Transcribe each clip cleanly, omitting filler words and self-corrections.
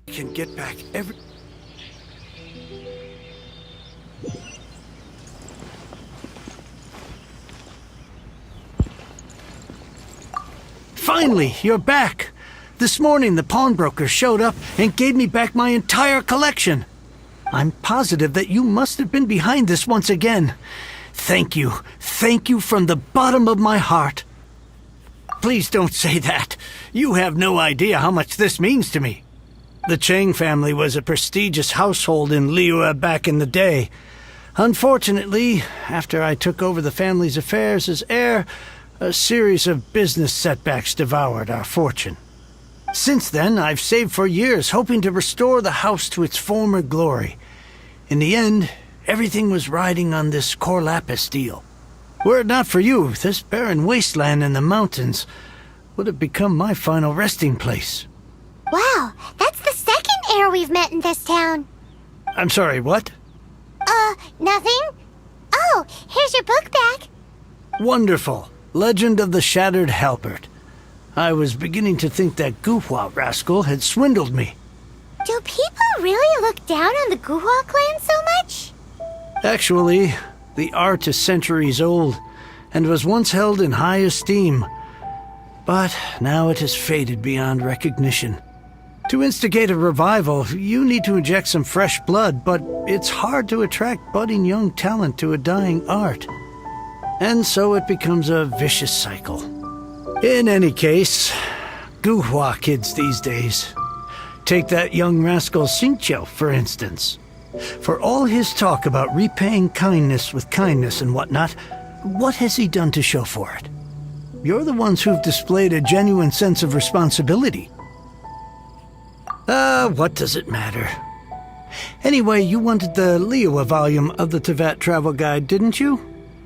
can get back every... Finally, you're back! This morning, the pawnbroker showed up and gave me back my entire collection. I'm positive that you must have been behind this once again. Thank you. Thank you from the bottom of my heart. Please don't say that. You have no idea how much this means to me. The Chang family was a prestigious household in Liyue back in the day. Unfortunately, after I took over the family's affairs as heir, a series of business setbacks devoured our fortune. Since then, I've saved for years, hoping to restore the house to its former glory. In the end, everything was riding on this Core Lapis deal. Were it not for you, this barren wasteland in the mountains would have become my final resting place. Wow, that's the second heir we've met in this town. I'm sorry, what? Nothing? Oh, here's your book back. Wonderful. Legend of the Shattered Halberd. I was beginning to think that Guhua rascal had swindled me. Do people really look down on the Guhua clan so much? Actually, the art is centuries old and was once held in high esteem. But now it has faded beyond recognition. To instigate a revival, you need to inject some fresh blood, but it's hard to attract budding young talent to a dying art. And so it becomes a vicious cycle. In any case, Guhua kids these days. Take that young rascal Xingqiu, for instance. For all his talk about repaying kindness with kindness and whatnot, what has he done to show for it? You're the ones who've displayed a genuine sense of responsibility. What does it matter? Anyway, you wanted the Liyue volume of the Teyvat travel guide, didn't you?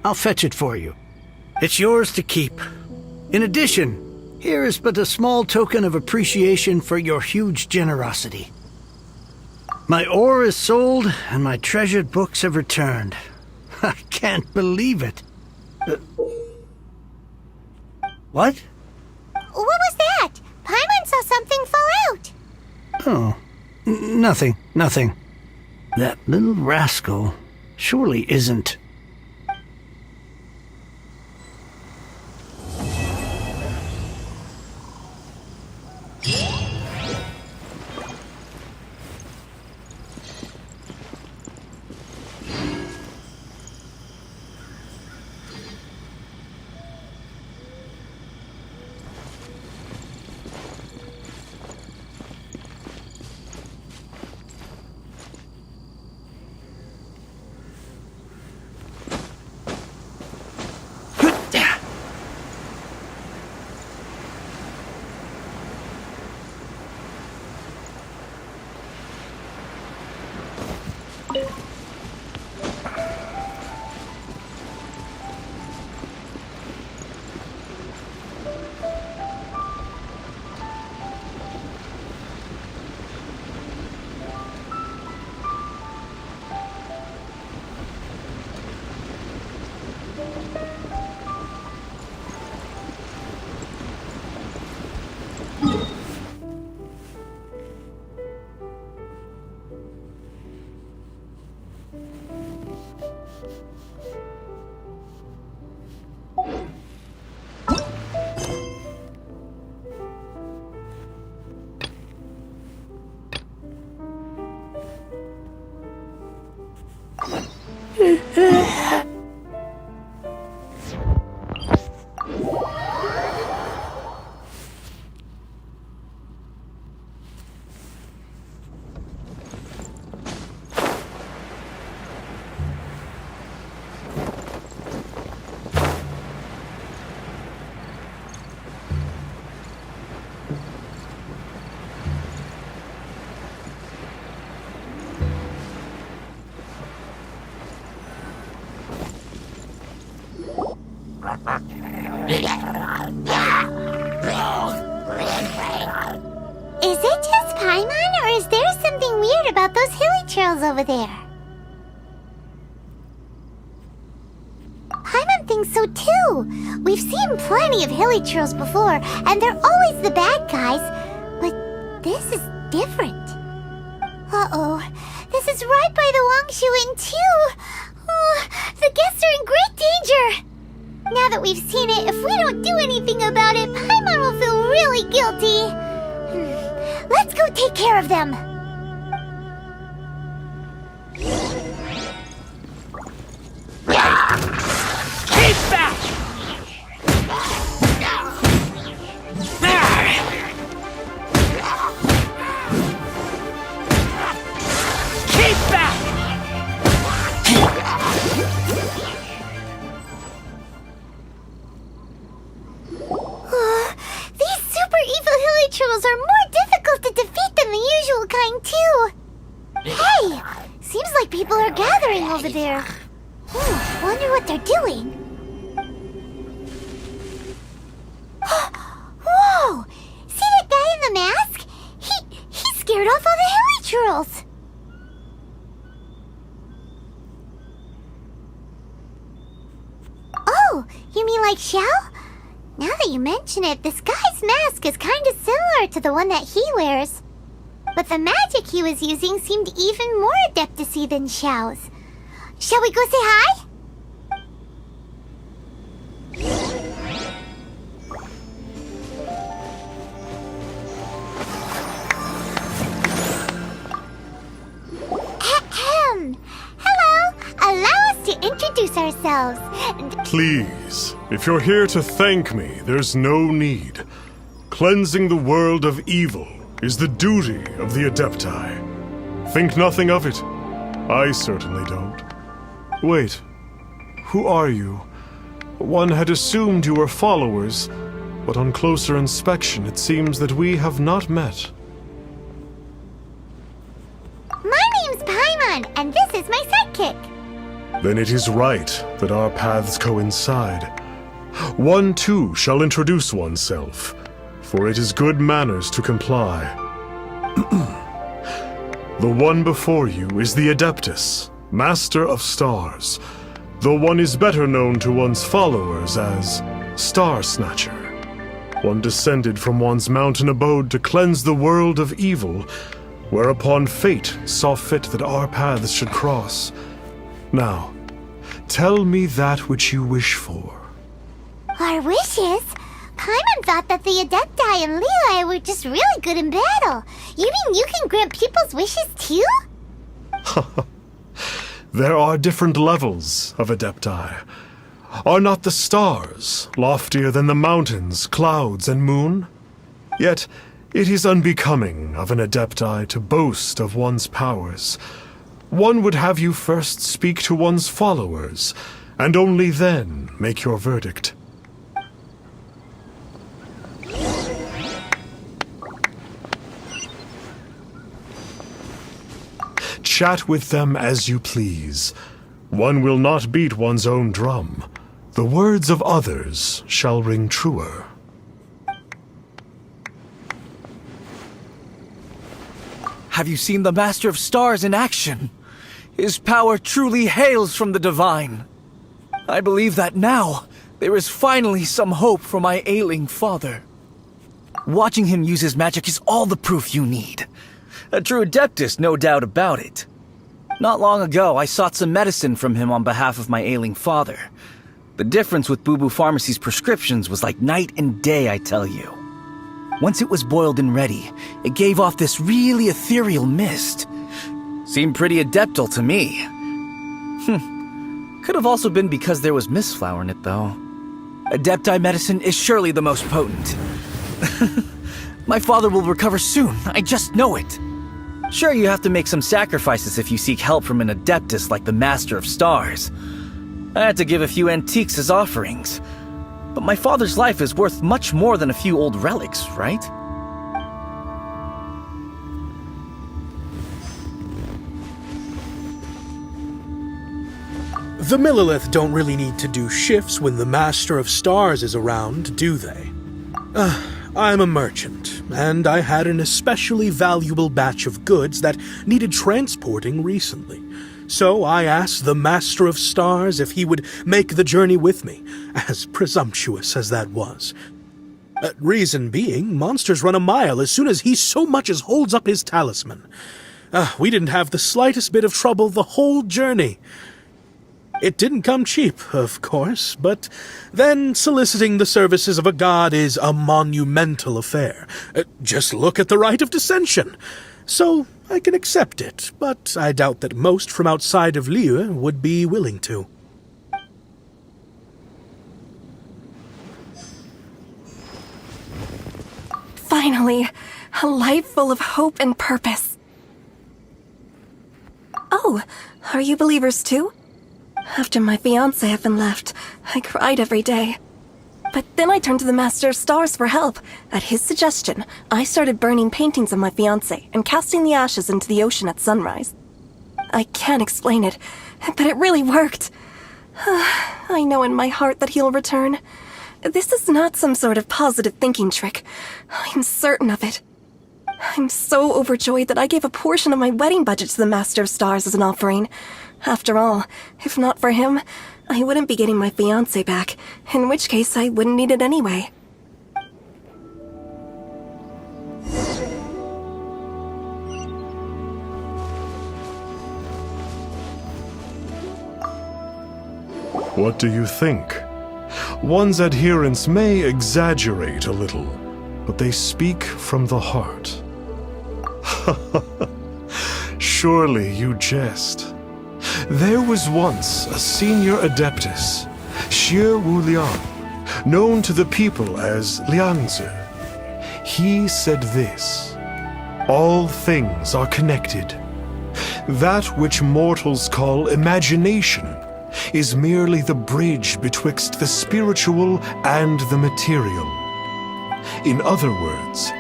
I'll fetch it for you. It's yours to keep. In addition, here is but a small token of appreciation for your huge generosity. My ore is sold, and my treasured books have returned. I can't believe it. What? What was that? Paimon saw something fall out. Oh, nothing. That little rascal surely isn't... Is it just Paimon, or is there something weird about those hilly trails over there? Paimon thinks so too. We've seen plenty of hilly trails before, and they're always the bad guys. But this is different. Uh-oh. This is right by the Wangshu Inn, too. Oh, the guests are in great danger. Now that we've seen it, if we don't do anything about it, Paimon will feel really guilty. Let's go take care of them. Keep back! Keep back! These super evil hilichurls are more difficult to defeat than the usual kind, too. Hey! Seems like people are gathering over there. Wonder what they're doing. Whoa! See that guy in the mask? He scared off all the hilichurls. Oh, you mean like Xiao? Now that you mention it, this guy's mask is kinda similar to the one that he wears. But the magic he was using seemed even more adeptacy than Xiao's. Shall we go say hi? Ahem. Hello. Allow us to introduce ourselves. Please, if you're here to thank me, there's no need. Cleansing the world of evil is the duty of the Adepti. Think nothing of it. I certainly don't. Wait, who are you? One had assumed you were followers, but on closer inspection it seems that we have not met. My name's Paimon, and this is my sidekick. Then it is right that our paths coincide. One too shall introduce oneself, for it is good manners to comply. The one before you is the Adeptus, Master of Stars, though one is better known to one's followers as Star Snatcher. One descended from one's mountain abode to cleanse the world of evil, whereupon fate saw fit that our paths should cross. Now, tell me that which you wish for. Our wishes? Paimon thought that the Adepti and Leela were just really good in battle. You mean you can grant people's wishes too? There are different levels of Adepti. Are not the stars loftier than the mountains, clouds, and moon? Yet, it is unbecoming of an Adepti to boast of one's powers. One would have you first speak to one's followers, and only then make your verdict. Chat with them as you please. One will not beat one's own drum. The words of others shall ring truer. Have you seen the Master of Stars in action? His power truly hails from the divine. I believe that now there is finally some hope for my ailing father. Watching him use his magic is all the proof you need. A true Adeptus, no doubt about it. Not long ago, I sought some medicine from him on behalf of my ailing father. The difference with Boo Boo Pharmacy's prescriptions was like night and day, I tell you. Once it was boiled and ready, it gave off this really ethereal mist. Seemed pretty adeptal to me. Could have also been because there was mistflower in it, though. Adepti medicine is surely the most potent. My father will recover soon, I just know it. Sure, you have to make some sacrifices if you seek help from an Adeptus like the Master of Stars. I had to give a few antiques as offerings. But my father's life is worth much more than a few old relics, right? The Millilith don't really need to do shifts when the Master of Stars is around, do they? I'm a merchant, and I had an especially valuable batch of goods that needed transporting recently. So I asked the Master of Stars if he would make the journey with me, as presumptuous as that was. Reason being, monsters run a mile as soon as he so much as holds up his talisman. We didn't have the slightest bit of trouble the whole journey. It didn't come cheap, of course, but then soliciting the services of a god is a monumental affair. Just look at the right of dissension. So I can accept it, but I doubt that most from outside of Liyue would be willing to. Finally, a life full of hope and purpose. Oh, are you believers too? After my fiancé had been left, I cried every day. But then I turned to the Master of Stars for help. At his suggestion, I started burning paintings of my fiancé and casting the ashes into the ocean at sunrise. I can't explain it, but it really worked. I know in my heart that he'll return. This is not some sort of positive thinking trick. I'm certain of it. I'm so overjoyed that I gave a portion of my wedding budget to the Master of Stars as an offering. After all, if not for him, I wouldn't be getting my fiancé back, in which case I wouldn't need it anyway. What do you think? One's adherents may exaggerate a little, but they speak from the heart. Surely you jest. There was once a senior adeptus, Xie Wuliang, known to the people as Liangzi. He said this: all things are connected. That which mortals call imagination is merely the bridge betwixt the spiritual and the material. In other words,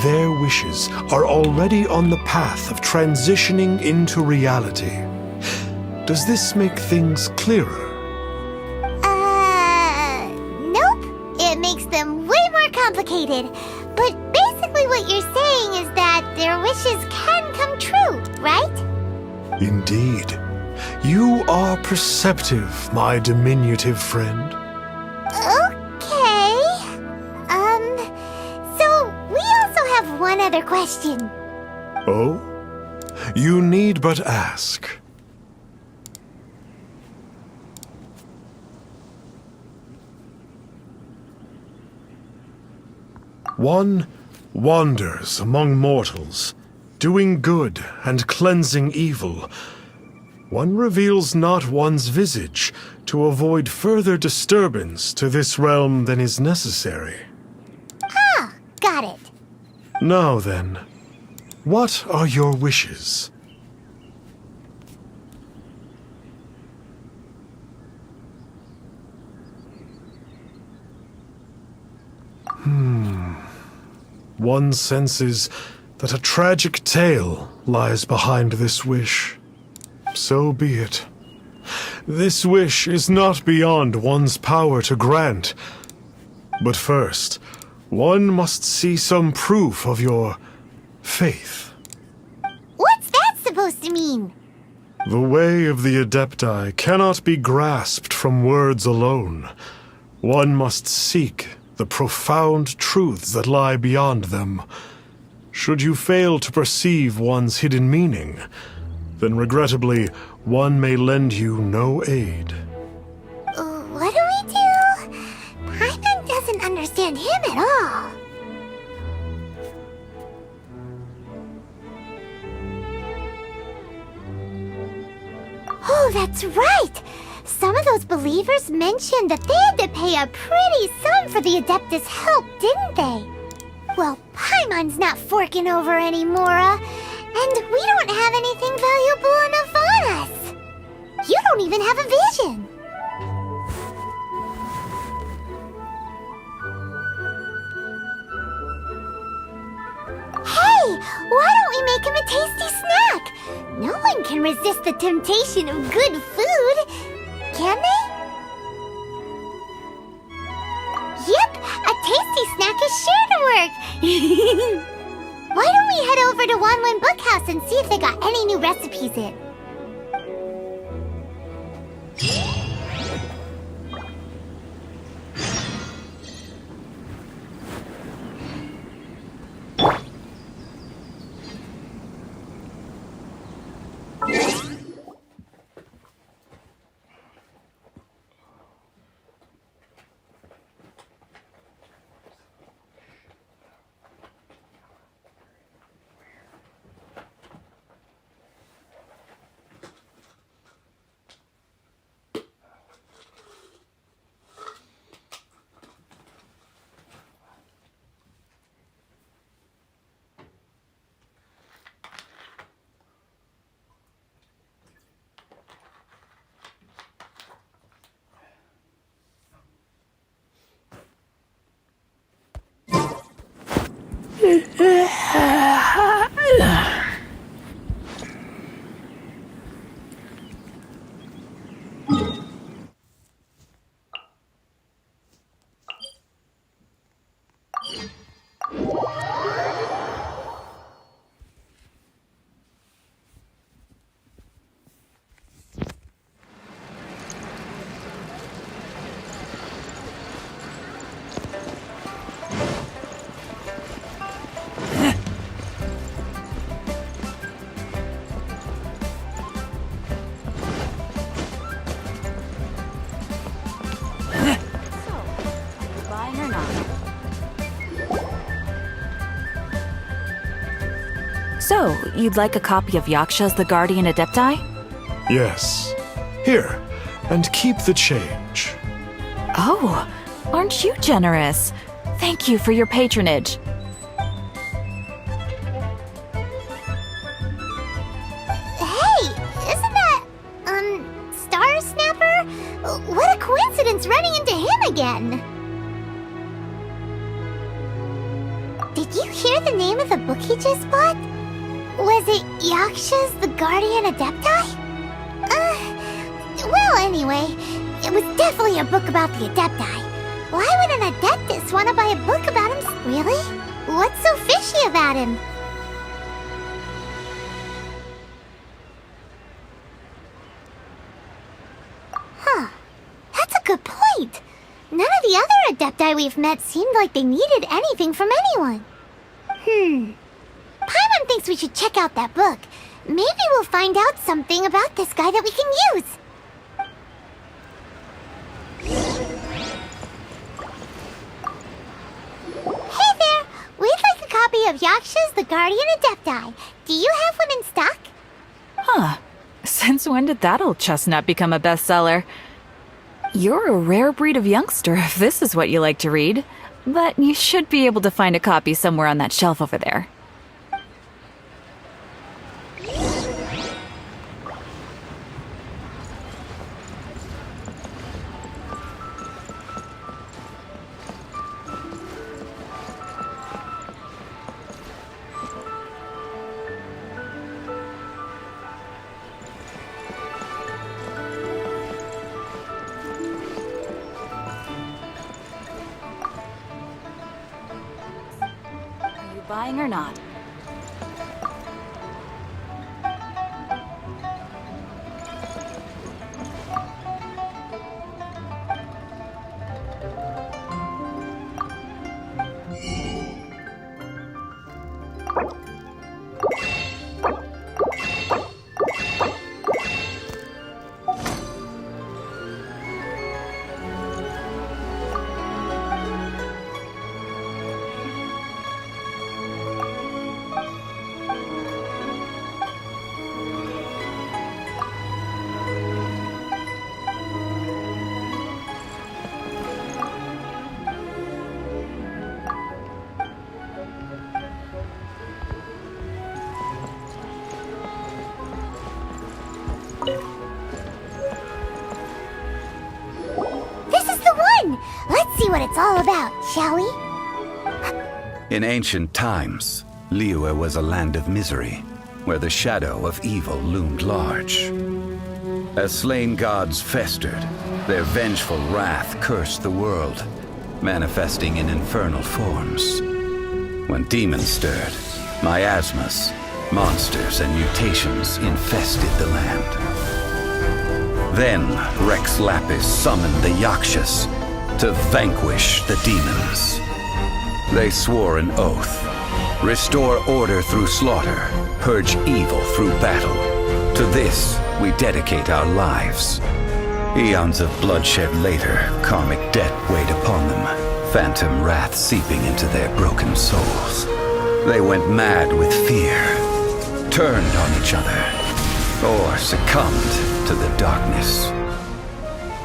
their wishes are already on the path of transitioning into reality. Does this make things clearer? Nope. It makes them way more complicated. But basically what you're saying is that their wishes can come true, right? Indeed. You are perceptive, my diminutive friend. Okay. So we also have one other question. Oh? You need but ask. One wanders among mortals, doing good and cleansing evil. One reveals not one's visage to avoid further disturbance to this realm than is necessary. Ah, got it. Now then, what are your wishes? One senses that a tragic tale lies behind this wish. So be it. This wish is not beyond one's power to grant. But first, one must see some proof of your faith. What's that supposed to mean? The way of the Adepti cannot be grasped from words alone. One must seek the profound truths that lie beyond them. Should you fail to perceive one's hidden meaning, then regrettably, one may lend you no aid. What do we do? Paimon doesn't understand him at all. Oh, that's right! Some of those believers mentioned that they had to pay a pretty sum for the Adeptus' help, didn't they? Well, Paimon's not forking over anymore, and we don't have anything valuable enough on us. You don't even have a vision. Hey, why don't we make him a tasty snack? No one can resist the temptation of good food, can they? Yep, a tasty snack is sure to work. Why don't we head over to Wanlin Bookhouse and see if they got any new recipes in? Buying or not? So, you'd like a copy of Yaksha's The Guardian Adepti? Yes. Here, and keep the change. Oh, aren't you generous? Thank you for your patronage. Hey, isn't that, Star Snapper? What a coincidence running into him again! Did you hear the name of the book he just bought? Was it Yaksha's The Guardian Adepti? Well, anyway, it was definitely a book about the Adepti. Why would an Adeptus want to buy a book about him? Really? What's so fishy about him? Huh. That's a good point. None of the other Adepti we've met seemed like they needed anything from anyone. Paimon thinks we should check out that book. Maybe we'll find out something about this guy that we can use. Hey there! We'd like a copy of Yaksha's The Guardian Adepti. Do you have one in stock? Huh. Since when did that old chestnut become a bestseller? You're a rare breed of youngster if this is what you like to read. But you should be able to find a copy somewhere on that shelf over there. Buying or not? This is the one! Let's see what it's all about, shall we? In ancient times, Liyue was a land of misery, where the shadow of evil loomed large. As slain gods festered, their vengeful wrath cursed the world, manifesting in infernal forms. When demons stirred, miasmas, monsters, and mutations infested the land. Then Rex Lapis summoned the Yakshas to vanquish the demons. They swore an oath: restore order through slaughter, purge evil through battle. To this, we dedicate our lives. Eons of bloodshed later, karmic debt weighed upon them, phantom wrath seeping into their broken souls. They went mad with fear, turned on each other, or succumbed to the darkness.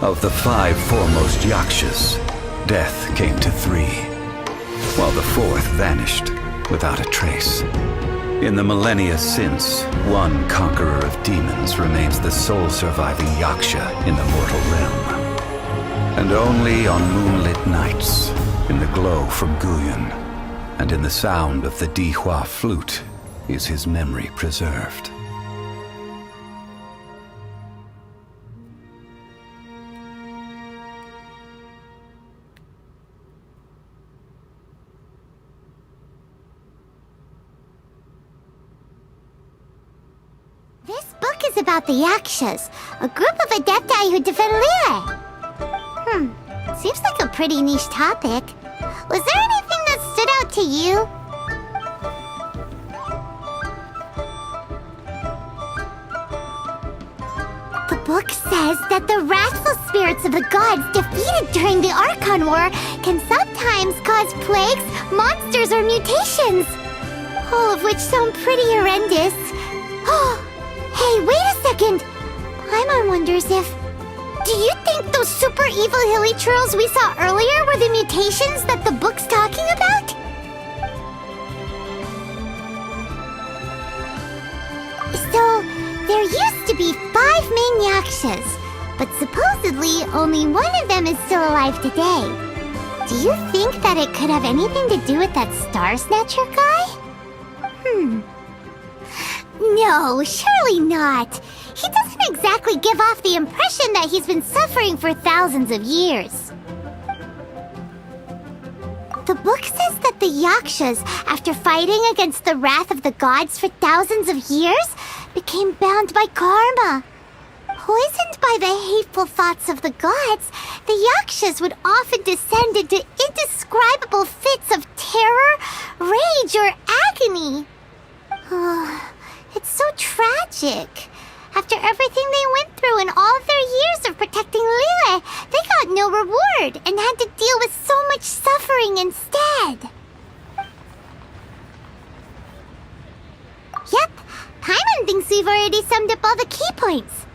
Of the 5 foremost Yakshas, death came to 3, while the 4th vanished without a trace. In the millennia since, one conqueror of demons remains the sole surviving Yaksha in the mortal realm. And only on moonlit nights, in the glow from Guyon, and in the sound of the Dihua flute is his memory preserved. This book is about the Yakshas, a group of adepti who defend Liyue. Seems like a pretty niche topic. Was there anything that stood out to you? The book says that the wrathful spirits of the gods defeated during the Archon War can sometimes cause plagues, monsters, or mutations. All of which sound pretty horrendous. Hey, wait a second! Paimon wonders if... Do you think those super evil hilly churls we saw earlier were the mutations that the book's talking about? So, there used to be 5 main Yakshas, but supposedly only one of them is still alive today. Do you think that it could have anything to do with that Star Snatcher guy? No, surely not. He doesn't exactly give off the impression that he's been suffering for thousands of years. The book says that the Yakshas, after fighting against the wrath of the gods for thousands of years, became bound by karma. Poisoned by the hateful thoughts of the gods, the Yakshas would often descend into indescribable fits of terror, rage, or agony. It's so tragic. After everything they went through in all of their years of protecting Liyue, they got no reward and had to deal with so much suffering instead. Yep, Paimon thinks we've already summed up all the key points.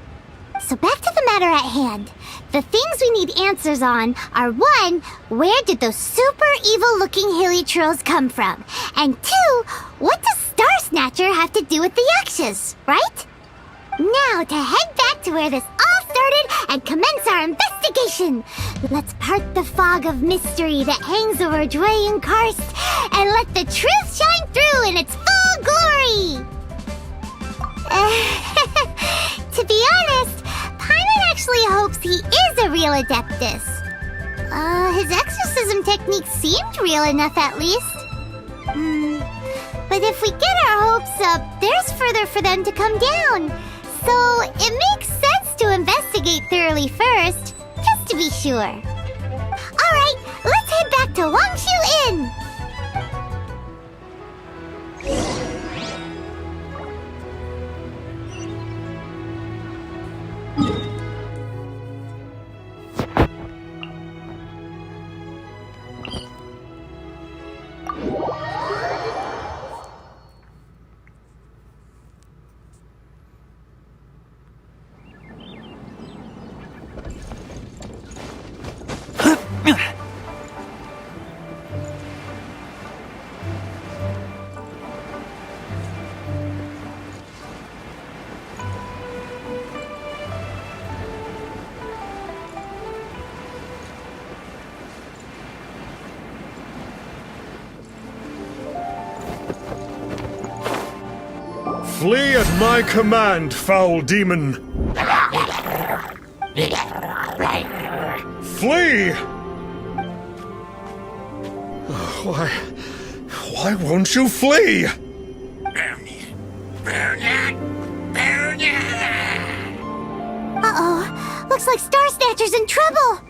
So back to the matter at hand. The things we need answers on are 1, where did those super evil-looking hilly trolls come from? And 2, what does Star Snatcher have to do with the Yakshas, right? Now to head back to where this all started and commence our investigation. Let's part the fog of mystery that hangs over Jueyun Karst and let the truth shine through in its full glory. To be honest, Paimon actually hopes he is a real Adeptus. His exorcism technique seemed real enough at least. But if we get our hopes up, there's further for them to come down. So it makes sense to investigate thoroughly first, just to be sure. Alright, let's head back to Wangshu Inn! Flee at my command, foul demon! Flee! Why won't you flee? Uh-oh, looks like Star Snatcher's in trouble!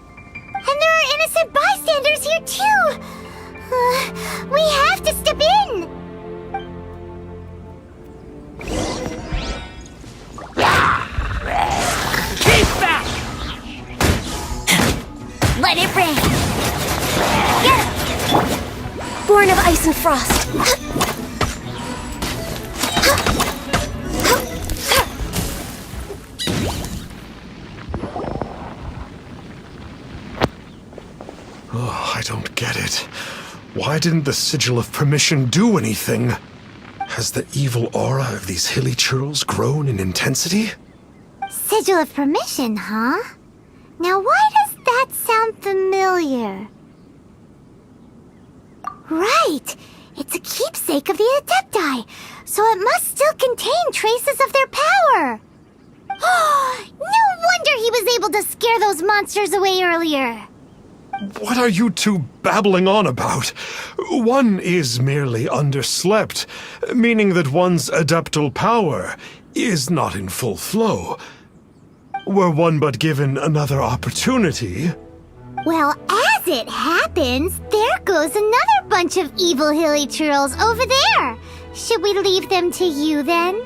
And there are innocent bystanders here too! We have to step in! Let it rain! Get him! Born of ice and frost. Oh, I don't get it. Why didn't the Sigil of Permission do anything? Has the evil aura of these hilly churls grown in intensity? Sigil of Permission, huh? Now why does that sound familiar? Right! sake of the Adepti, so it must still contain traces of their power. No wonder he was able to scare those monsters away earlier. What are you two babbling on about? One is merely underslept, meaning that one's adeptal power is not in full flow. Were one but given another opportunity... Well, as it happens, there goes another bunch of evil hilly churls over there. Should we leave them to you then?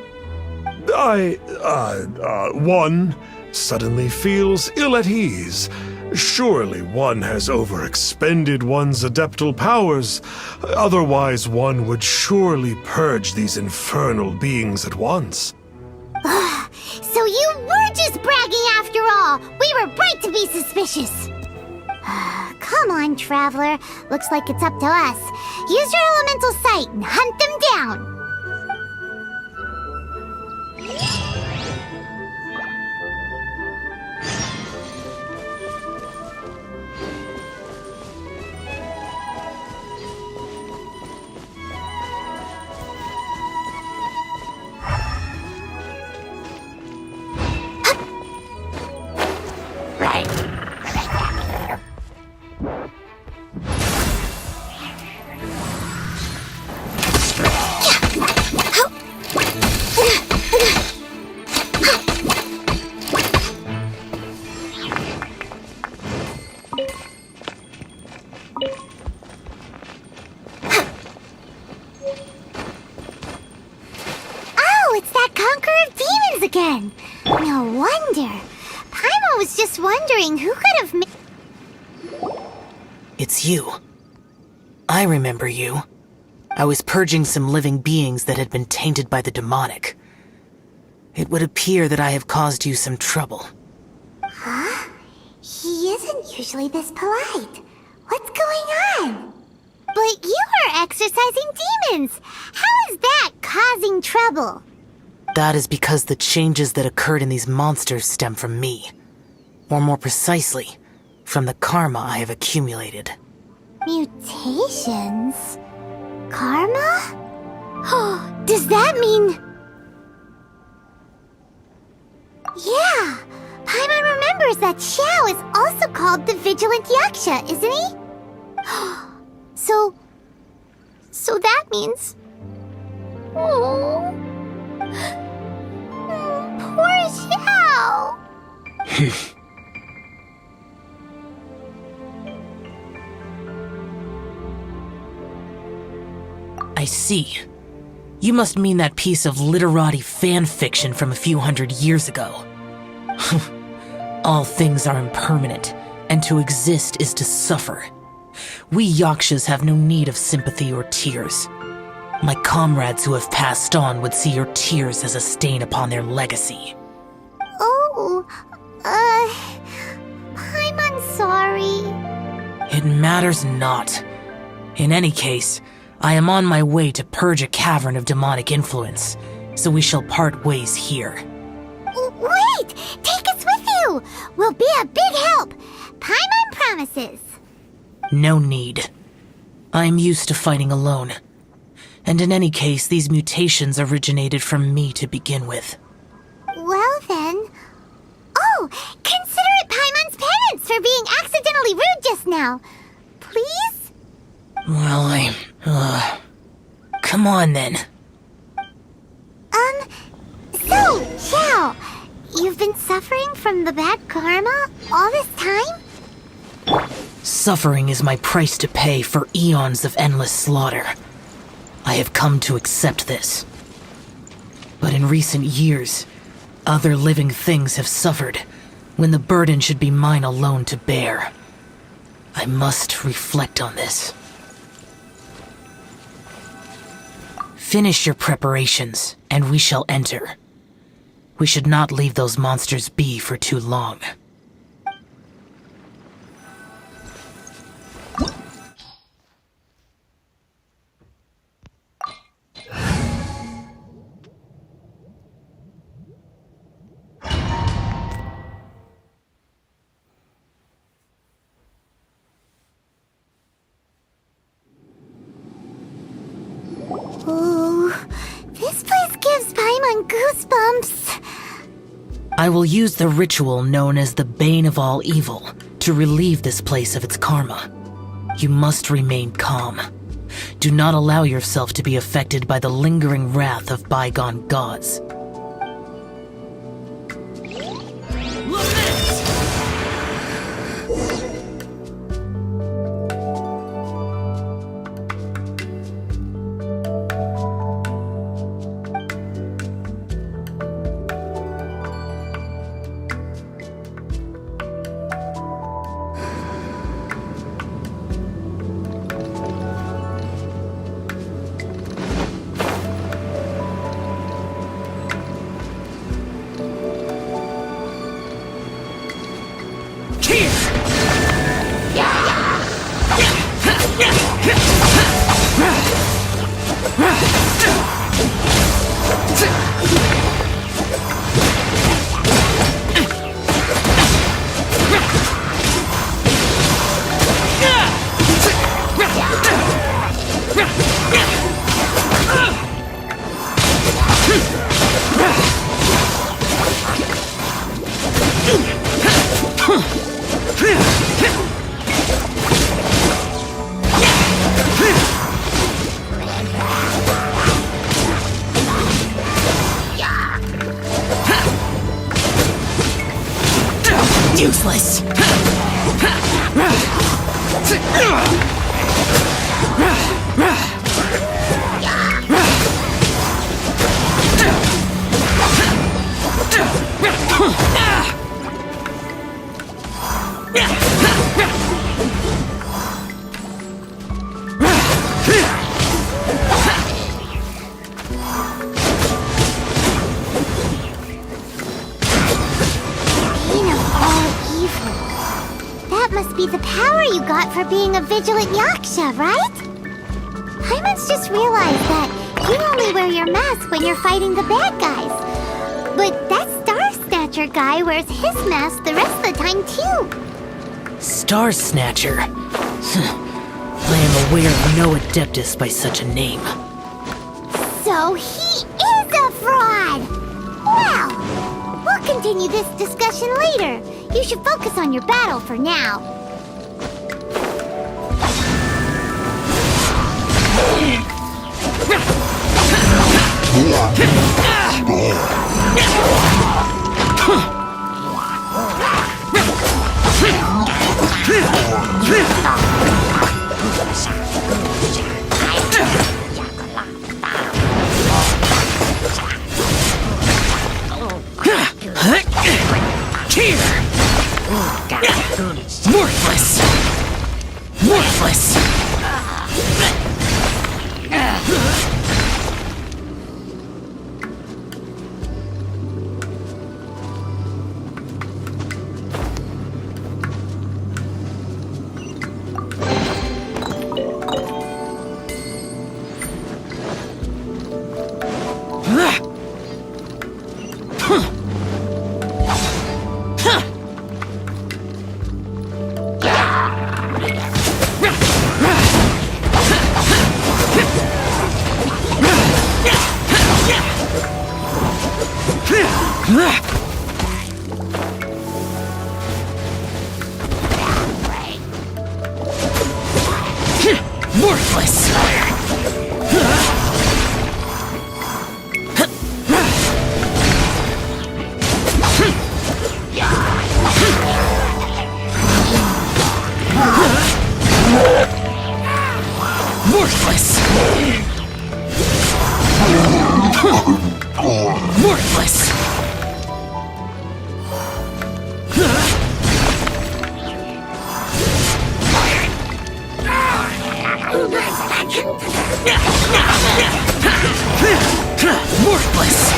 One suddenly feels ill at ease. Surely one has overexpended one's adeptal powers. Otherwise, one would surely purge these infernal beings at once. So you were just bragging after all. We were right to be suspicious. Come on, Traveler. Looks like it's up to us. Use your elemental sight and hunt them down. Again. No wonder. Paimon was just wondering who could have It's you. I remember you. I was purging some living beings that had been tainted by the demonic. It would appear that I have caused you some trouble. Huh? He isn't usually this polite. What's going on? But you are exorcising demons. How is that causing trouble? That is because the changes that occurred in these monsters stem from me. Or more precisely, from the karma I have accumulated. Mutations? Karma? Oh, does that mean... Yeah, Paimon remembers that Xiao is also called the Vigilant Yaksha, isn't he? So that means... Oh... Poor Xiao! I see. You must mean that piece of literati fan fiction from a few hundred years ago. All things are impermanent, and to exist is to suffer. We Yakshas have no need of sympathy or tears. My comrades who have passed on would see your tears as a stain upon their legacy. Oh, I'm sorry. It matters not. In any case, I am on my way to purge a cavern of demonic influence, so we shall part ways here. Wait! Take us with you! We'll be a big help! Paimon promises! No need. I am used to fighting alone. And in any case, these mutations originated from me to begin with. Well then... Oh! Consider it Paimon's penance for being accidentally rude just now. Please? Well, come on then. So, Xiao, you've been suffering from the bad karma all this time? Suffering is my price to pay for eons of endless slaughter. I have come to accept this. But in recent years, other living things have suffered, when the burden should be mine alone to bear. I must reflect on this. Finish your preparations, and we shall enter. We should not leave those monsters be for too long. feeling goosebumps. I will use the ritual known as the Bane of All Evil to relieve this place of its karma. You must remain calm. Do not allow yourself to be affected by the lingering wrath of bygone gods. Useless! Be the power you got for being a vigilant yaksha, right? Paimon's just realized that you only wear your mask when you're fighting the bad guys. But that Star Snatcher guy wears his mask the rest of the time, too. Star Snatcher? I am aware of no Adeptus by such a name. So he is a fraud! Well, we'll continue this discussion later. You should focus on your battle for now. Worthless! Worthless! Worthless! Worthless! Worthless! Worthless!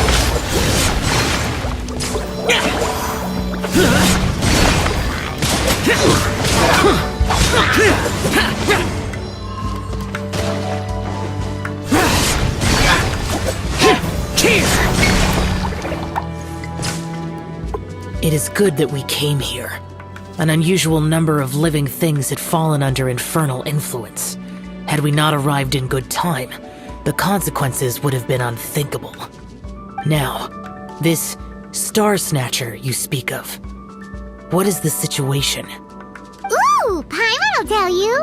It is good that we came here. An unusual number of living things had fallen under infernal influence. Had we not arrived in good time, the consequences would have been unthinkable. Now, this Star Snatcher you speak of. What is the situation? Ooh, Paimon will tell you.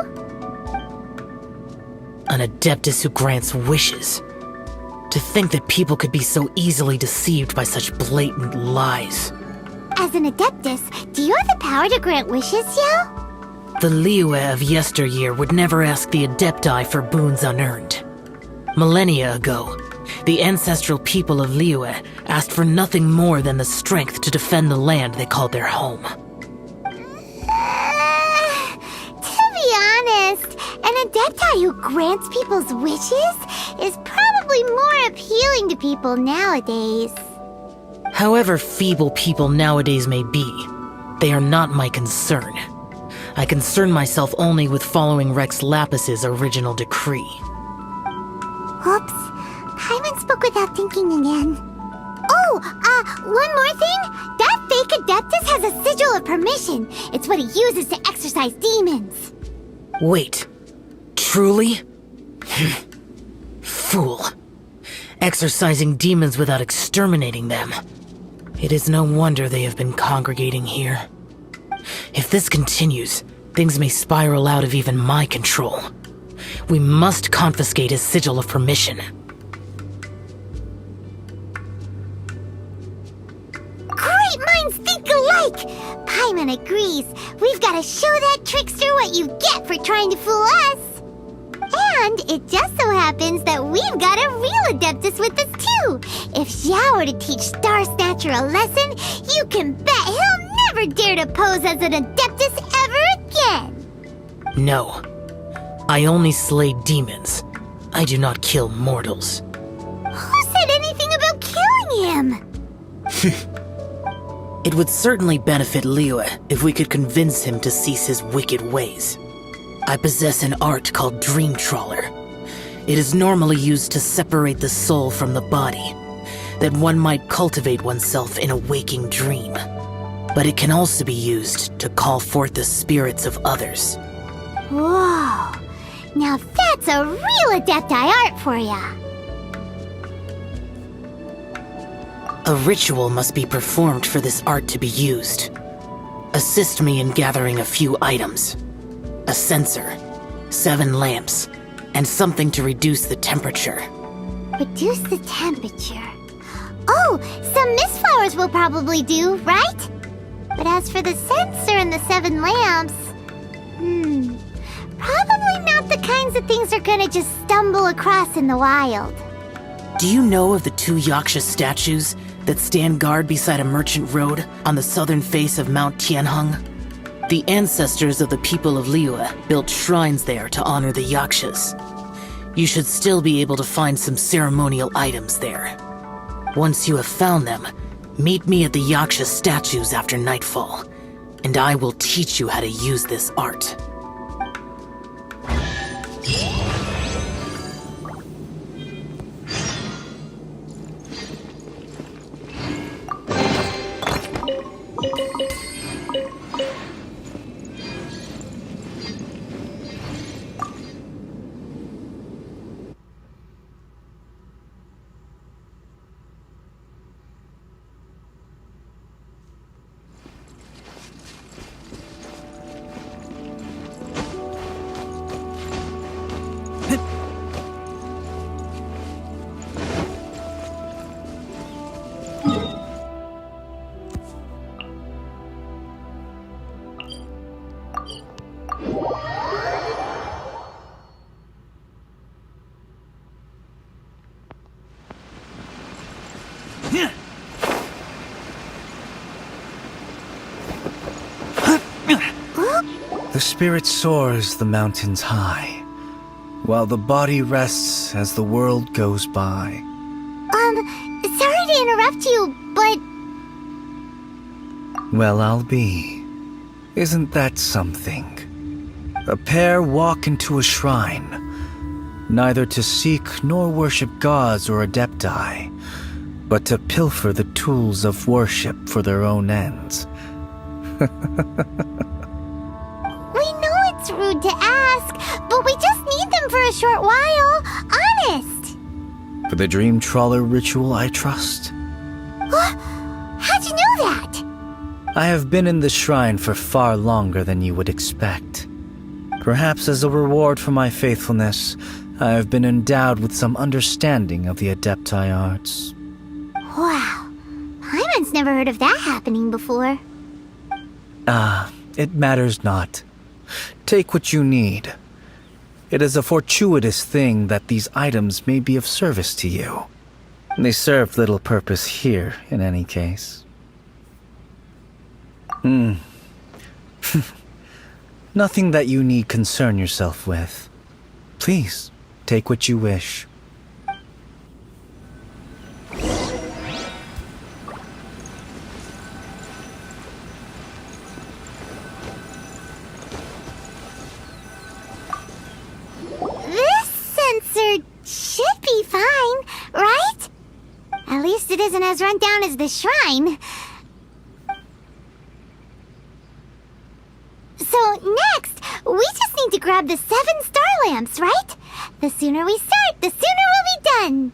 An Adeptus who grants wishes. To think that people could be so easily deceived by such blatant lies. As an Adeptus, do you have the power to grant wishes, Xiao? The Liyue of yesteryear would never ask the Adepti for boons unearned. Millennia ago, the ancestral people of Liyue asked for nothing more than the strength to defend the land they called their home. To be honest, an Adepti who grants people's wishes is probably more appealing to people nowadays. However feeble people nowadays may be, they are not my concern. I concern myself only with following Rex Lapis's original decree. Oops. Paimon spoke without thinking again. Oh, one more thing. That fake Adeptus has a sigil of permission. It's what he uses to exorcise demons. Wait. Truly? Fool. Exorcising demons without exterminating them. It is no wonder they have been congregating here. If this continues, things may spiral out of even my control. We must confiscate his sigil of permission. Great minds think alike! Paimon agrees. We've got to show that trickster what you get for trying to fool us. And it just so happens that we've got a real Adeptus with us too. If Xiao were to teach Star Snatcher a lesson, you can bet he'll never dare to pose as an Adeptus ever again. No. I only slay demons. I do not kill mortals. Who said anything about killing him? It would certainly benefit Liyue if we could convince him to cease his wicked ways. I possess an art called Dream Trawler. It is normally used to separate the soul from the body, that one might cultivate oneself in a waking dream. But it can also be used to call forth the spirits of others. Whoa. Now that's a real Adepti art for ya. A ritual must be performed for this art to be used. Assist me in gathering a few items. A censer, 7 lamps, and something to reduce the temperature. Reduce the temperature. Oh, some mist flowers will probably do, right? But as for the censer and the 7 lamps... probably not the kinds of things they're gonna just stumble across in the wild. Do you know of the 2 Yaksha statues that stand guard beside a merchant road on the southern face of Mount Tianheng? The ancestors of the people of Liyue built shrines there to honor the Yakshas. You should still be able to find some ceremonial items there. Once you have found them, meet me at the Yaksha statues after nightfall, and I will teach you how to use this art. The spirit soars the mountains high, while the body rests as the world goes by. Sorry to interrupt you, but... Well, I'll be. Isn't that something? A pair walk into a shrine, neither to seek nor worship gods or adepti, but to pilfer the tools of worship for their own ends. We know it's rude to ask, but we just need them for a short while. Honest. For the Dream Trawler ritual, I trust. How'd you know that? I have been in the shrine for far longer than you would expect. Perhaps as a reward for my faithfulness, I have been endowed with some understanding of the Adepti arts. Wow. Paimon's never heard of that happening before. It matters not. Take what you need. It is a fortuitous thing that these items may be of service to you. They serve little purpose here, in any case. Nothing that you need concern yourself with. Please, take what you wish. This sensor should be fine, right? At least it isn't as run down as the shrine. So next, we just need to grab the 7 star lamps, right? The sooner we start, the sooner we'll be done.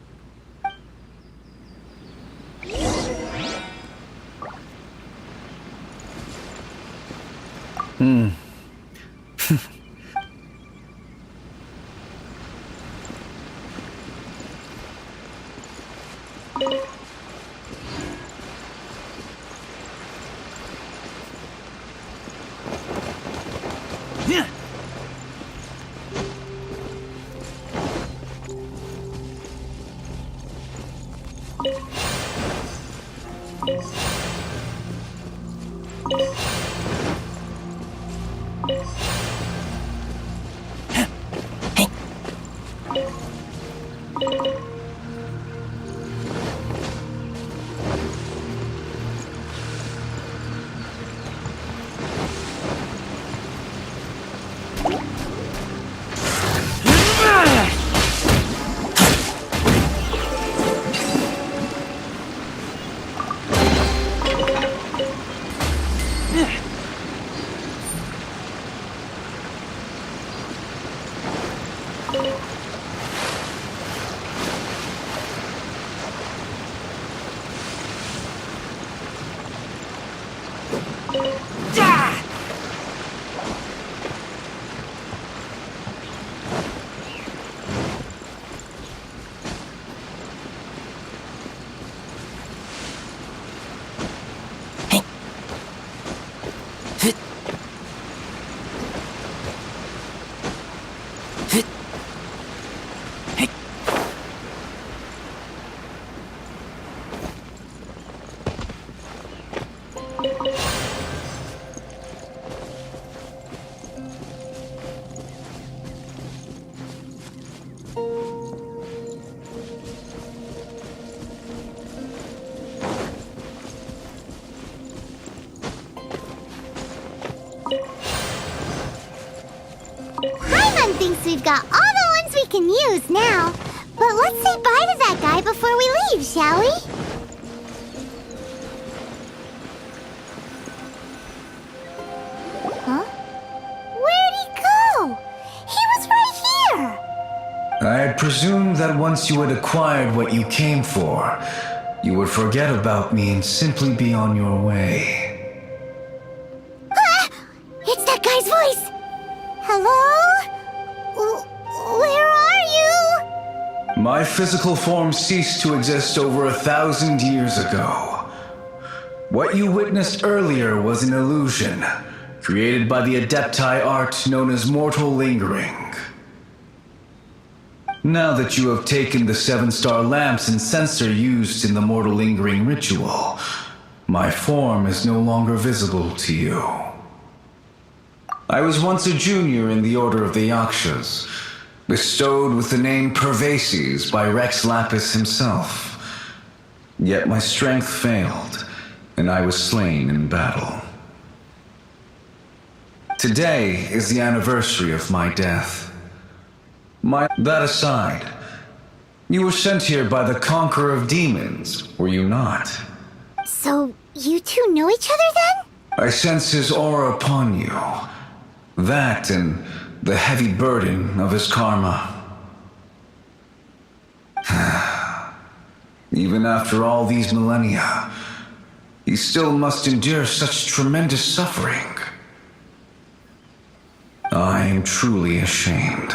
Paimon thinks we've got all the ones we can use now. But let's say bye to that guy before we leave, shall we? Huh? Where'd he go? He was right here! I had presumed that once you had acquired what you came for, you would forget about me and simply be on your way. It's that guy's voice! Hello? Where are you? My physical form ceased to exist over 1,000 years ago. What you witnessed earlier was an illusion, created by the Adepti art known as mortal lingering. Now that you have taken the 7-star lamps and sensor used in the mortal lingering ritual, my form is no longer visible to you. I was once a junior in the Order of the Yakshas, bestowed with the name Pervases by Rex Lapis himself. Yet my strength failed, and I was slain in battle. Today is the anniversary of my death. That aside, you were sent here by the Conqueror of Demons, were you not? So, you two know each other then? I sense his aura upon you. That and the heavy burden of his karma. Even after all these millennia, he still must endure such tremendous suffering. I am truly ashamed.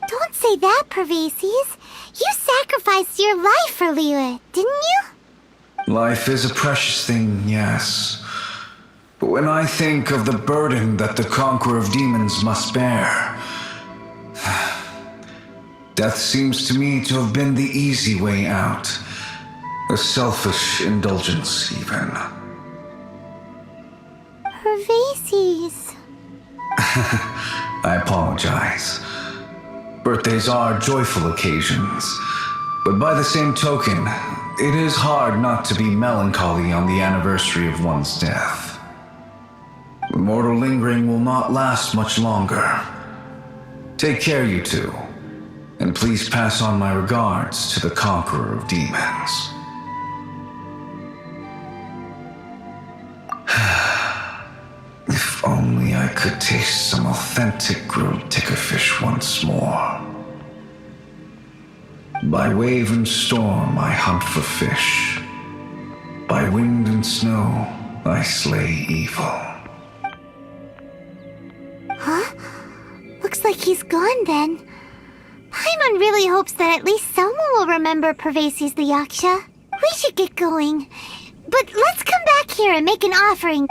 Don't say that, Pervases. You sacrificed your life for Liyue, didn't you? Life is a precious thing, yes. But when I think of the burden that the Conqueror of Demons must bear, death seems to me to have been the easy way out. A selfish indulgence, even. Pervases. I apologize. Birthdays are joyful occasions, but by the same token, it is hard not to be melancholy on the anniversary of one's death. The mortal lingering will not last much longer. Take care, you two, and please pass on my regards to the Conqueror of Demons. If only I could taste some authentic grilled tickerfish once more. By wave and storm I hunt for fish. By wind and snow I slay evil. Huh? Looks like he's gone then. Paimon really hopes that at least someone will remember Pervases the Yaksha. We should get going. But let's come back here and make an offering.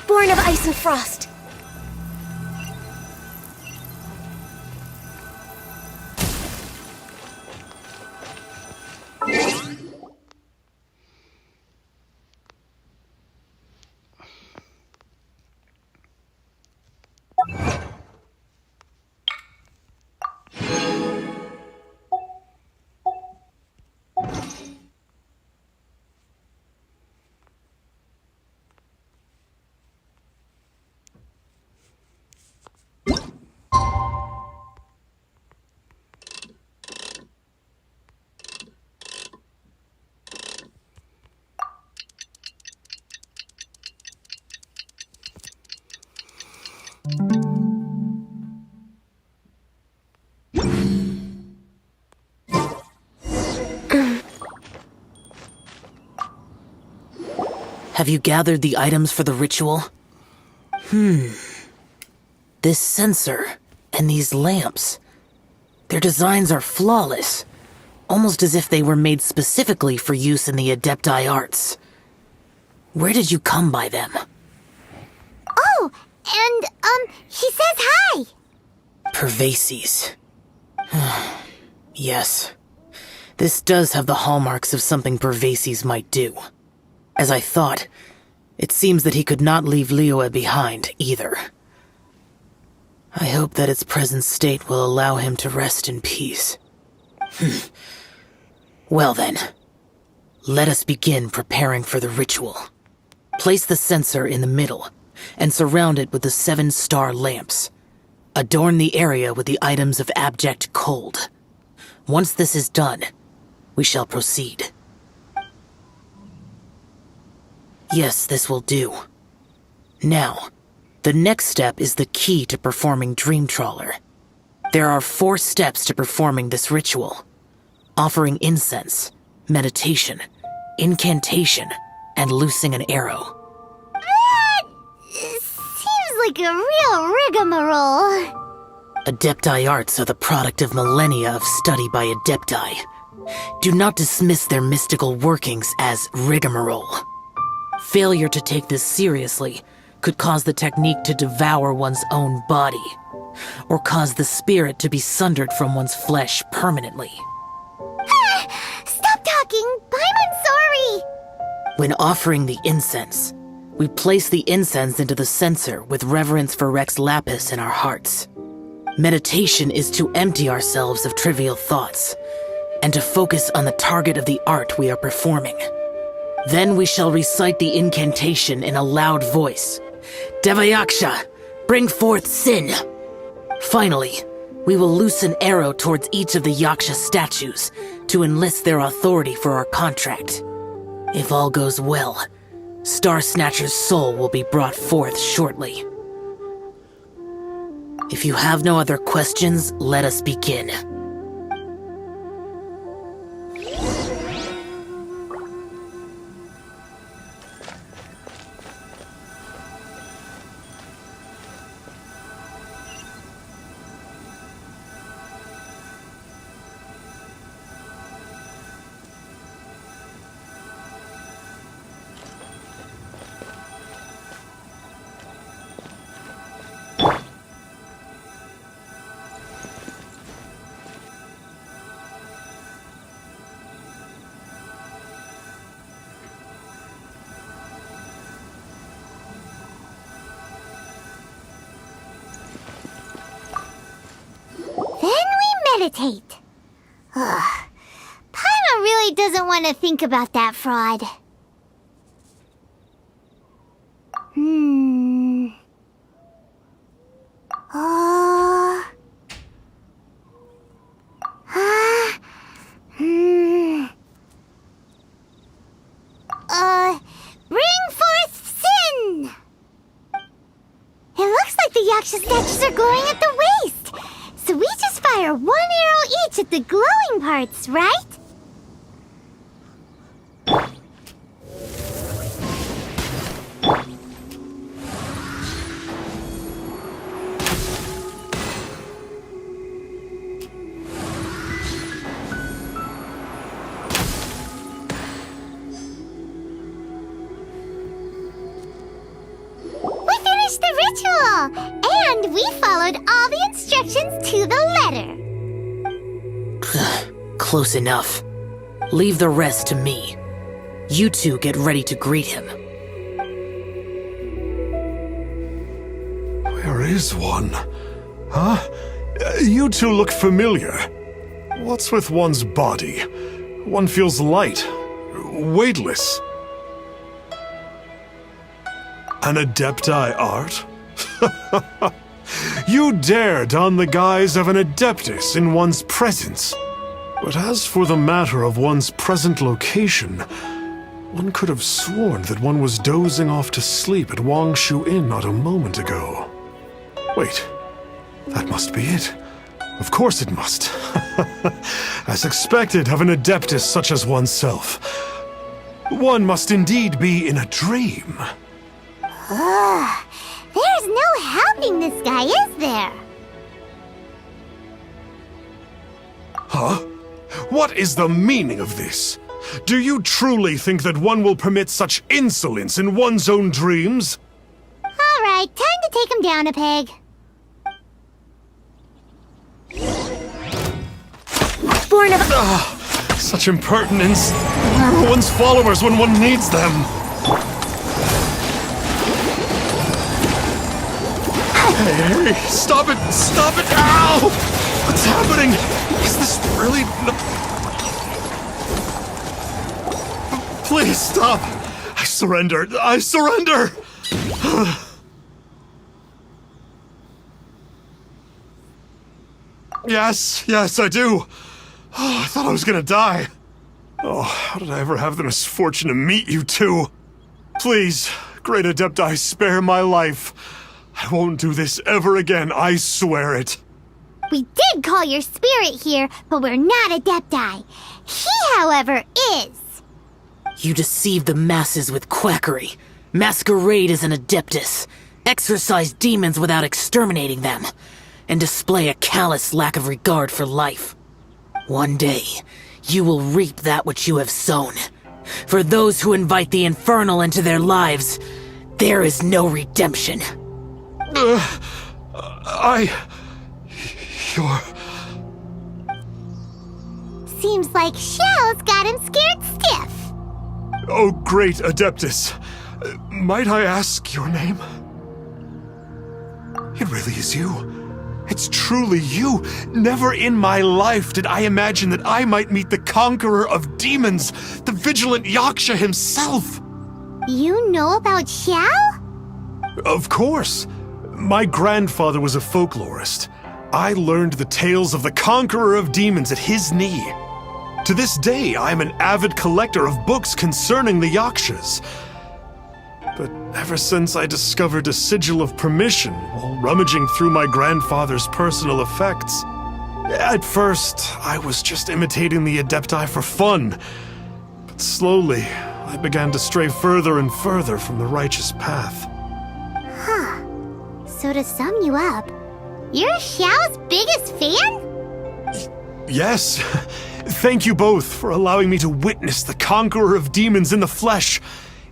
Born of ice and frost. Have you gathered the items for the ritual? This sensor and these lamps. Their designs are flawless, almost as if they were made specifically for use in the Adepti arts. Where did you come by them? Oh, and, he says hi! Pervases. Yes. This does have the hallmarks of something Pervases might do. As I thought, it seems that he could not leave Liyue behind, either. I hope that its present state will allow him to rest in peace. Well then, let us begin preparing for the ritual. Place the censer in the middle, and surround it with the 7-star lamps. Adorn the area with the items of abject cold. Once this is done, we shall proceed. Yes, this will do. Now, the next step is the key to performing Dream Trawler. There are 4 steps to performing this ritual: offering incense, meditation, incantation, and loosing an arrow. That seems like a real rigmarole. Adepti arts are the product of millennia of study by Adepti. Do not dismiss their mystical workings as rigmarole. Failure to take this seriously could cause the technique to devour one's own body, or cause the spirit to be sundered from one's flesh permanently. Stop talking! I'm sorry! When offering the incense, we place the incense into the censer with reverence for Rex Lapis in our hearts. Meditation is to empty ourselves of trivial thoughts, and to focus on the target of the art we are performing. Then we shall recite the incantation in a loud voice. Devayaksha, bring forth sin! Finally, we will loose an arrow towards each of the Yaksha statues to enlist their authority for our contract. If all goes well, Star Snatcher's soul will be brought forth shortly. If you have no other questions, let us begin. Meditate. Ugh. Paimon really doesn't want to think about that fraud. Bring forth sin! It looks like the Yaksha statues are glowing at the waist. So we just fire 1 arrow each at the glowing parts, right? We finished the ritual! And we followed all the instructions to the letter. Close enough. Leave the rest to me. You two get ready to greet him. Where is one? Huh? You two look familiar. What's with one's body? One feels light, weightless. An Adepti art? You dare don the guise of an Adeptus in one's presence. But as for the matter of one's present location, one could have sworn that one was dozing off to sleep at Wangshu Inn not a moment ago. Wait, that must be it. Of course it must. As expected of an Adeptus such as oneself. One must indeed be in a dream. Ugh. There's no helping this guy, is there? Huh? What is the meaning of this? Do you truly think that one will permit such insolence in one's own dreams? Alright, time to take him down a peg. Born of... Such impertinence. Where are one's followers when one needs them? Hey, stop it! Stop it! Ow! What's happening? Is this really... Please stop! I surrender! I surrender! Yes, I do. Oh, I thought I was gonna die. Oh, how did I ever have the misfortune to meet you two? Please, Great Adepti, spare my life. I won't do this ever again, I swear it. We did call your spirit here, but we're not Adepti. He, however, is. You deceive the masses with quackery, masquerade as an Adeptus, exorcise demons without exterminating them, and display a callous lack of regard for life. One day, you will reap that which you have sown. For those who invite the infernal into their lives, there is no redemption. You're... Seems like Xiao's got him scared stiff. Oh, great Adeptus. Might I ask your name? It really is you. It's truly you. Never in my life did I imagine that I might meet the conqueror of demons, the vigilant Yaksha himself. You know about Xiao? Of course. My grandfather was a folklorist. I learned the tales of the conqueror of demons at his knee. To this day, I am an avid collector of books concerning the Yakshas. But ever since I discovered a sigil of permission while rummaging through my grandfather's personal effects, at first, I was just imitating the Adepti for fun. But slowly, I began to stray further and further from the righteous path. Huh. So to sum you up, you're Xiao's biggest fan? Yes. Thank you both for allowing me to witness the conqueror of demons in the flesh.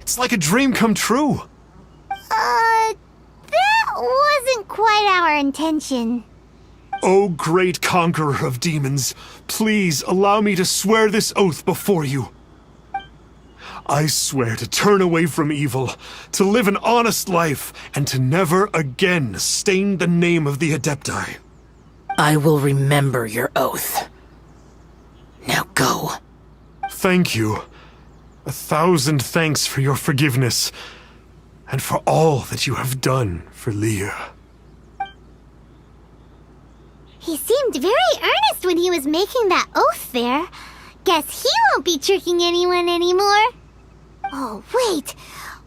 It's like a dream come true. That wasn't quite our intention. Oh, great conqueror of demons, please allow me to swear this oath before you. I swear to turn away from evil, to live an honest life, and to never again stain the name of the Adepti. I will remember your oath. Now go. Thank you. 1,000 thanks for your forgiveness, and for all that you have done for Leah. He seemed very earnest when he was making that oath there. Guess he won't be tricking anyone anymore. Oh, wait.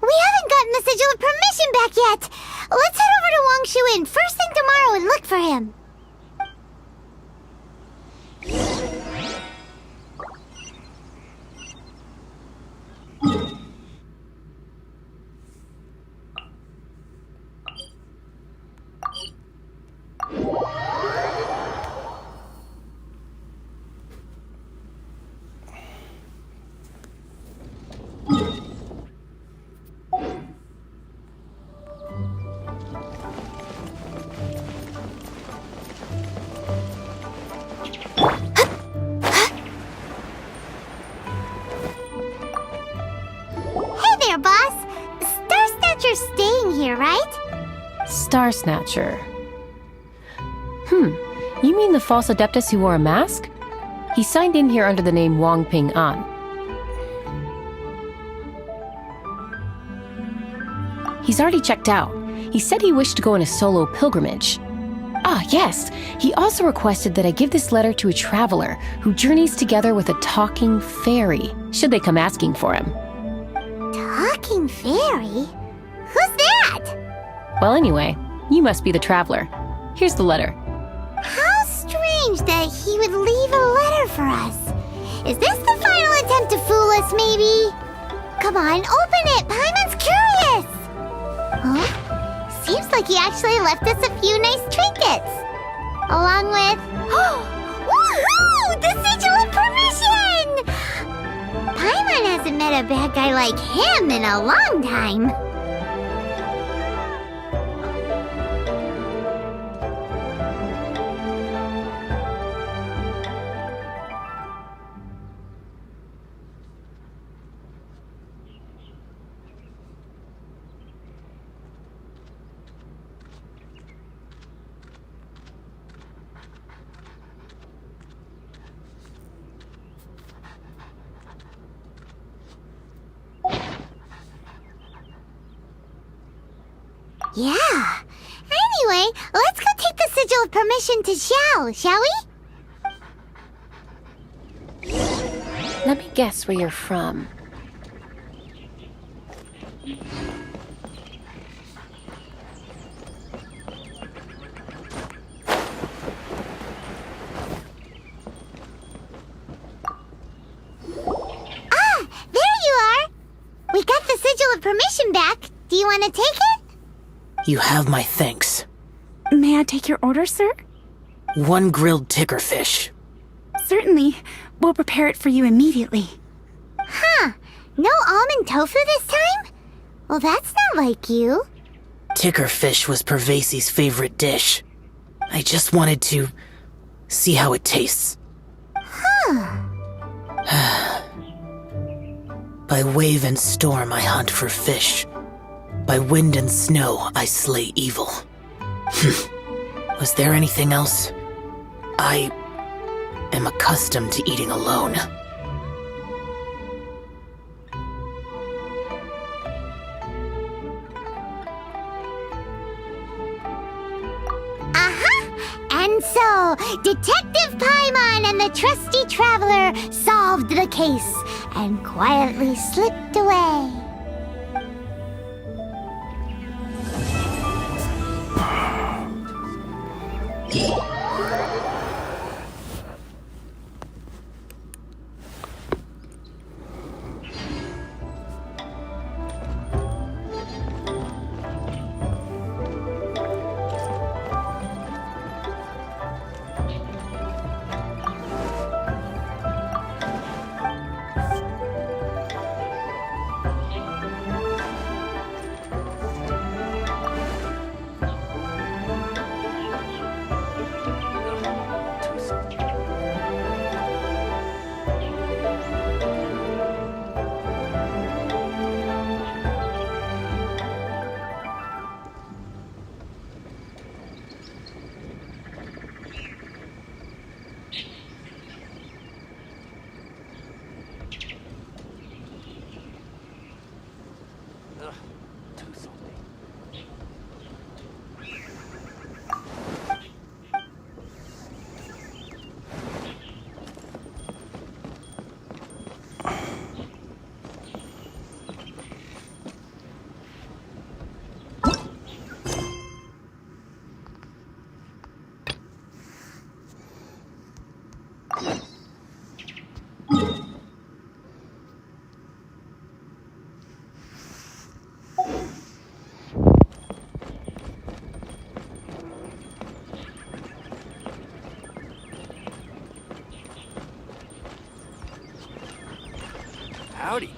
We haven't gotten the sigil of permission back yet. Let's head over to Wangshuin first thing tomorrow and look for him. Star Snatcher. You mean the false Adeptus who wore a mask? He signed in here under the name Wang Ping An. He's already checked out. He said he wished to go on a solo pilgrimage. Ah, yes. He also requested that I give this letter to a traveler who journeys together with a talking fairy, should they come asking for him. Talking fairy? Who's that? Well, anyway, you must be the traveler. Here's the letter. How strange that he would leave a letter for us. Is this the final attempt to fool us, maybe? Come on, open it! Paimon's curious! Huh? Seems like he actually left us a few nice trinkets. Along with... Woohoo! The Sigil of Permission! Paimon hasn't met a bad guy like him in a long time. Yeah. Anyway, let's go take the Sigil of Permission to Xiao, shall we? Let me guess where you're from. Ah, there you are! We got the Sigil of Permission back. Do you want to take it? You have my thanks. May I take your order, sir? 1 grilled ticker fish. Certainly. We'll prepare it for you immediately. Huh. No almond tofu this time? Well, that's not like you. Ticker fish was Pervasi's favorite dish. I just wanted to see how it tastes. Huh. By wave and storm I hunt for fish. By wind and snow I slay evil. Was there anything else? I am accustomed to eating alone. And so, Detective Paimon and the trusty traveler solved the case and quietly slipped away. Howdy.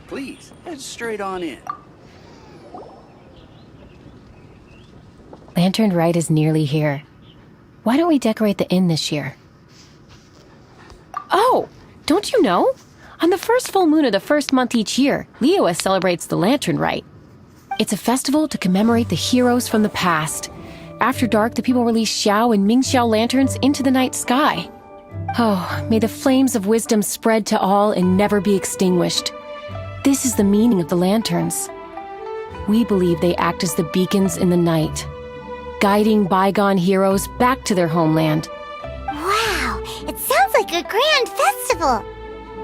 Please, head straight on in. Lantern Rite is nearly here. Why don't we decorate the inn this year? Oh, don't you know? On the first full moon of the first month each year, Liyue celebrates the Lantern Rite. It's a festival to commemorate the heroes from the past. After dark, the people release Xiao and Mingxiao lanterns into the night sky. Oh, may the flames of wisdom spread to all and never be extinguished. This is the meaning of the lanterns. We believe they act as the beacons in the night, guiding bygone heroes back to their homeland. Wow, it sounds like a grand festival.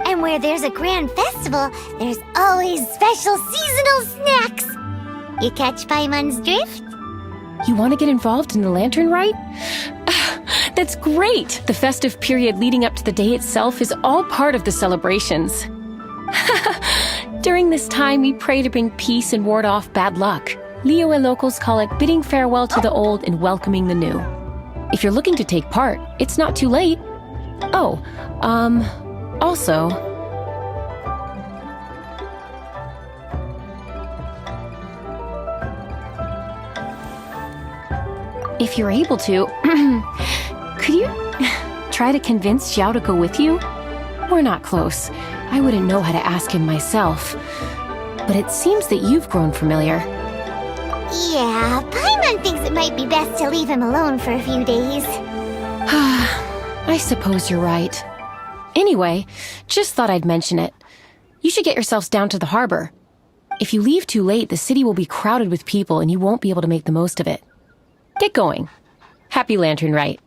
And where there's a grand festival, there's always special seasonal snacks. You catch Paimon's drift? You want to get involved in the Lantern Rite? That's great! The festive period leading up to the day itself is all part of the celebrations. During this time, we pray to bring peace and ward off bad luck. Liyue locals call it bidding farewell to the old and welcoming the new. If you're looking to take part, it's not too late. Oh, also... if you're able to, could you try to convince Xiao to go with you? We're not close. I wouldn't know how to ask him myself. But it seems that you've grown familiar. Yeah, Paimon thinks it might be best to leave him alone for a few days. I suppose you're right. Anyway, just thought I'd mention it. You should get yourselves down to the harbor. If you leave too late, the city will be crowded with people and you won't be able to make the most of it. Get going. Happy Lantern Rite.